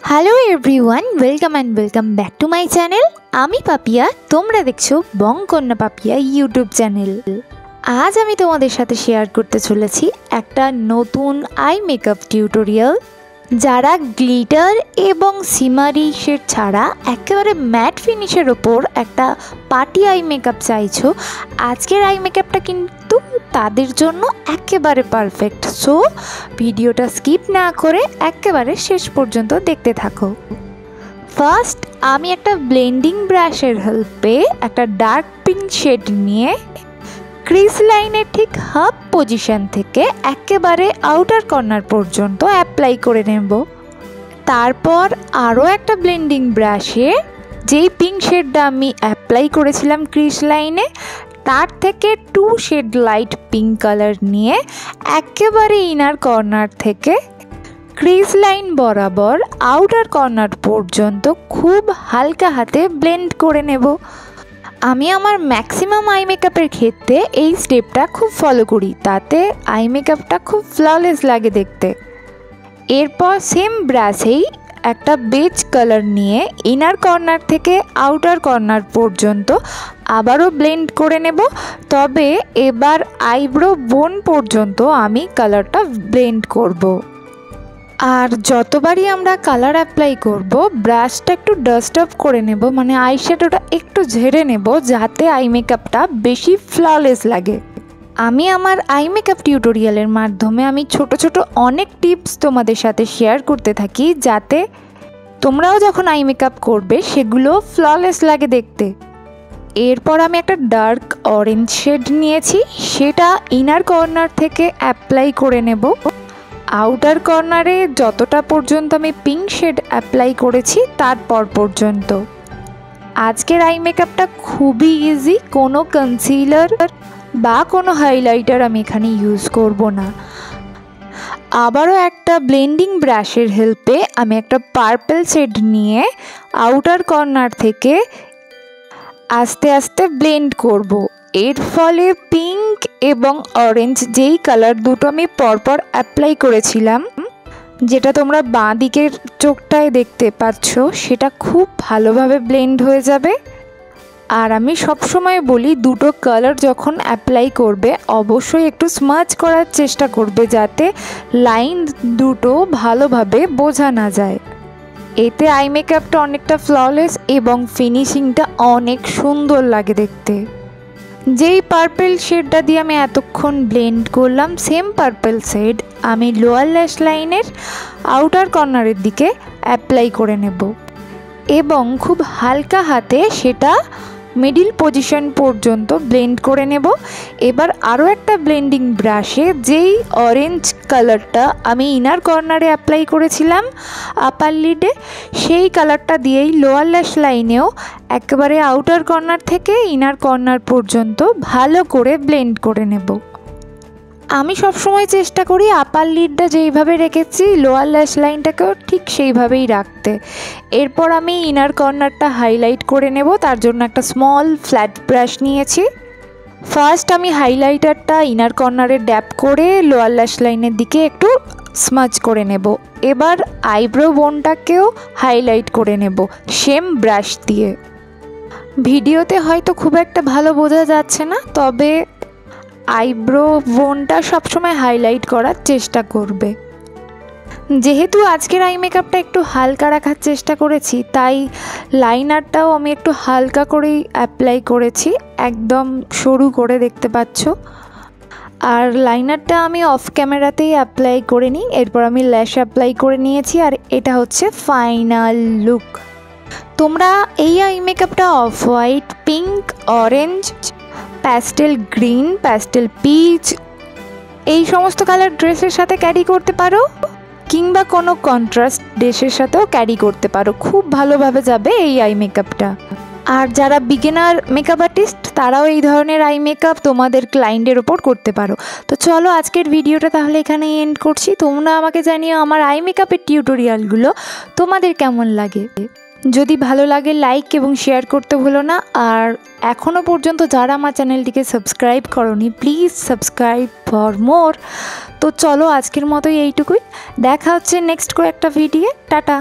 Hello everyone, welcome back to my channel. আমি পাপিয়া, তোমরা দেখছো বংকন্যা পাপিয়া ইউটিউব চ্যানেল। আজ আমি তোমাদের সাথে শেয়ার করতে চলেছি একটা নতুন আই মেকআপ টিউটোরিয়াল। যারা গ্লিটার এবং সিমারি শেড ছাড়া একেবারে ম্যাট ফিনিশের ওপর একটা পার্টি আই মেকআপ চাইছো, আজকের আই মেকআপটা কিন্তু তাদের জন্য একেবারে পারফেক্ট। সো ভিডিওটা স্কিপ না করে একেবারে শেষ পর্যন্ত দেখতে থাকো। ফার্স্ট আমি একটা ব্লেন্ডিং ব্রাশের হেল্পে একটা ডার্ক পিঙ্ক শেড নিয়ে ক্রিজ লাইনের ঠিক হাফ পজিশন থেকে একেবারে আউটার কর্নার পর্যন্ত অ্যাপ্লাই করে নেব। তারপর আরও একটা ব্লেন্ডিং ব্রাশে যেই পিঙ্ক শেডটা আমি অ্যাপ্লাই করেছিলাম ক্রিজ লাইনে, তার থেকে 2 শেড লাইট পিঙ্ক কালার নিয়ে একেবারে ইনার কর্নার থেকে ক্রিজ লাইন বরাবর আউটার কর্নার পর্যন্ত খুব হালকা হাতে ব্লেন্ড করে নেব। আমি আমার ম্যাক্সিমাম আই মেকআপের ক্ষেত্রে এই স্টেপটা খুব ফলো করি, তাতে আই মেকআপটা খুব ফ্ললেস লাগে দেখতে। এরপর সেম ব্রাশেই একটা বেজ কালার নিয়ে ইনার কর্নার থেকে আউটার কর্নার পর্যন্ত আবারও ব্লেন্ড করে নেব। তবে এবার আইব্রো বোন পর্যন্ত আমি কালারটা ব্লেন্ড করব। আর যতবারই আমরা কালার অ্যাপ্লাই করব, ব্রাশটা একটু ডাস্ট অফ করে নেব, মানে আই শ্যাডোটা একটু ঝেড়ে নেব, যাতে আই মেকআপটা বেশি ফ্ললেস লাগে। আমি আমার আই মেকআপ টিউটোরিয়ালের মাধ্যমে আমি ছোট ছোট অনেক টিপস তোমাদের সাথে শেয়ার করতে থাকি, যাতে তোমরাও যখন আই মেকআপ করবে সেগুলো ফ্ললেস লাগে দেখতে। এরপর আমি একটা ডার্ক অরেঞ্জ শেড নিয়েছি, সেটা ইনার কর্নার থেকে অ্যাপ্লাই করে নেব। আউটার কর্নারে যতটা পর্যন্ত আমি পিঙ্ক শেড অ্যাপ্লাই করেছি তারপর পর্যন্ত। আজকের আই মেকআপটা খুবই ইজি, কোনো কনসিলার বা কোনো হাইলাইটার আমি এখানে ইউজ করব না। আবারও একটা ব্লেন্ডিং ব্রাশের হেল্পে আমি একটা পার্পল শেড নিয়ে আউটার কর্নার থেকে আস্তে আস্তে ব্লেন্ড করব। এর ফলে পিঙ্ক এবং অরেঞ্জ যেই কালার দুটো আমি পরপর অ্যাপ্লাই করেছিলাম, যেটা তোমরা বাঁ দিকের চোখটায় দেখতে পাচ্ছ, সেটা খুব ভালোভাবে ব্লেন্ড হয়ে যাবে। আর আমি সবসময় বলি, দুটো কালার যখন অ্যাপ্লাই করবে অবশ্যই একটু স্মাচ করার চেষ্টা করবে, যাতে লাইন দুটো ভালোভাবে বোঝা না যায়। এতে আই মেকআপটা অনেকটা ফ্ললেস এবং ফিনিশিংটা অনেক সুন্দর লাগে দেখতে। যেই পার্পল শেডটা দিয়ে আমি এতক্ষণ ব্লেন্ড করলাম, সেম পার্পল শেড আমি লোয়ার ল্যাশ লাইনের আউটার কর্নারের দিকে অ্যাপ্লাই করে নেব এবং খুব হালকা হাতে সেটা মিডিল পজিশন পর্যন্ত ব্লেন্ড করে নেব। এবার আরও একটা ব্লেন্ডিং ব্রাশে যেই অরেঞ্জ কালারটা আমি ইনার কর্নারে অ্যাপ্লাই করেছিলাম আপার লিডে, সেই কালারটা দিয়েই লোয়ার ল্যাশ লাইনেও একেবারে আউটার কর্নার থেকে ইনার কর্নার পর্যন্ত ভালো করে ব্লেন্ড করে নেব। আমি সবসময় চেষ্টা করি আপার লিডটা যেইভাবে রেখেছি লোয়ার ল্যাশ লাইনটাকেও ঠিক সেইভাবেই রাখতে। এরপর আমি ইনার কর্নারটা হাইলাইট করে নেব, তার জন্য একটা স্মল ফ্ল্যাট ব্রাশ নিয়েছি। ফার্স্ট আমি হাইলাইটারটা ইনার কর্নারে ড্যাপ করে লোয়ার ল্যাশ লাইনের দিকে একটু স্মাচ করে নেব। এবার আইব্রো বোনটাকেও হাইলাইট করে নেব সেম ব্রাশ দিয়ে। ভিডিওতে হয়তো খুব একটা ভালো বোঝা যাচ্ছে না, তবে আইব্রো বোনটা সবসময় হাইলাইট করার চেষ্টা করবে। যেহেতু আজকের আই মেকআপটা একটু হালকা রাখার চেষ্টা করেছি, তাই লাইনারটাও আমি একটু হালকা করেই অ্যাপ্লাই করেছি, একদম সরু করে দেখতে পাচ্ছ। আর লাইনারটা আমি অফ ক্যামেরাতেই অ্যাপ্লাই করে নিই। এরপর আমি ল্যাশ অ্যাপ্লাই করে নিয়েছি, আর এটা হচ্ছে ফাইনাল লুক। তোমরা এই আই মেকআপটা off white, pink, orange, pastel green, pastel peach এই সমস্ত কালার ড্রেসের সাথে ক্যারি করতে পারো, কিংবা কোনো কন্ট্রাস্ট ড্রেসের সাথেও ক্যারি করতে পারো। খুব ভালোভাবে যাবে এই আই মেকআপটা। আর যারা বিগিনার মেকআপ আর্টিস্ট, তারাও এই ধরনের আই মেকআপ তোমাদের ক্লায়েন্টের ওপর করতে পারো। তো চলো আজকের ভিডিওটা তাহলে এখানেই এন্ড করছি। তোমরা আমাকে জানিও আমার আই মেকআপের টিউটোরিয়ালগুলো তোমাদের কেমন লাগে। যদি ভালো লাগে লাইক এবং শেয়ার করতে ভুলো না। আর এখনও পর্যন্ত যারা আমার চ্যানেলটিকে সাবস্ক্রাইব করোনি, প্লিজ সাবস্ক্রাইব ফর মোর। তো চলো আজকের মতোই এইটুকুই, দেখা হচ্ছে নেক্সট কয়েকটা ভিডিও। টাটা।